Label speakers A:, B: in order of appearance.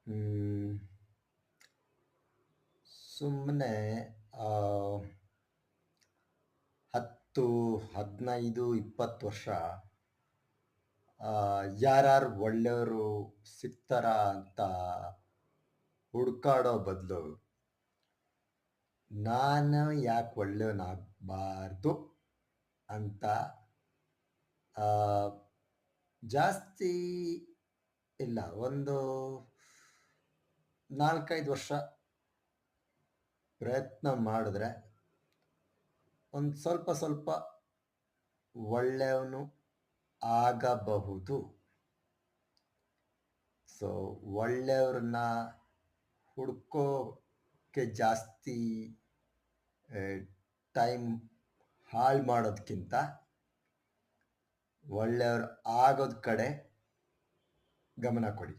A: ಹ್ಮ್, ಸುಮ್ಮನೆ 10, 15, 20 ವರ್ಷ ಯಾರ್ಯಾರು ಒಳ್ಳೆಯವರು ಸಿಗ್ತಾರ ಅಂತ ಹುಡ್ಕಾಡೋ ಬದಲು ನಾನು ಯಾಕೆ ಒಳ್ಳೆಯವನಾಗಬಾರ್ದು ಅಂತ ಆ, ಜಾಸ್ತಿ ಇಲ್ಲ, ಒಂದು 4-5 ವರ್ಷ ಪ್ರಯತ್ನ ಮಾಡಿದ್ರೆ ಒಂದು ಸ್ವಲ್ಪ ಸ್ವಲ್ಪ ಒಳ್ಳೆಯವನು ಆಗಬಹುದು. ಸೊ ಒಳ್ಳೆಯವ್ರನ್ನ ಹುಡ್ಕೋಕ್ಕೆ ಜಾಸ್ತಿ ಟೈಮ್ ಹಾಳು ಮಾಡೋದಕ್ಕಿಂತ ಒಳ್ಳೆಯವ್ರು ಆಗೋದ್ ಕಡೆ ಗಮನ ಕೊಡಿ.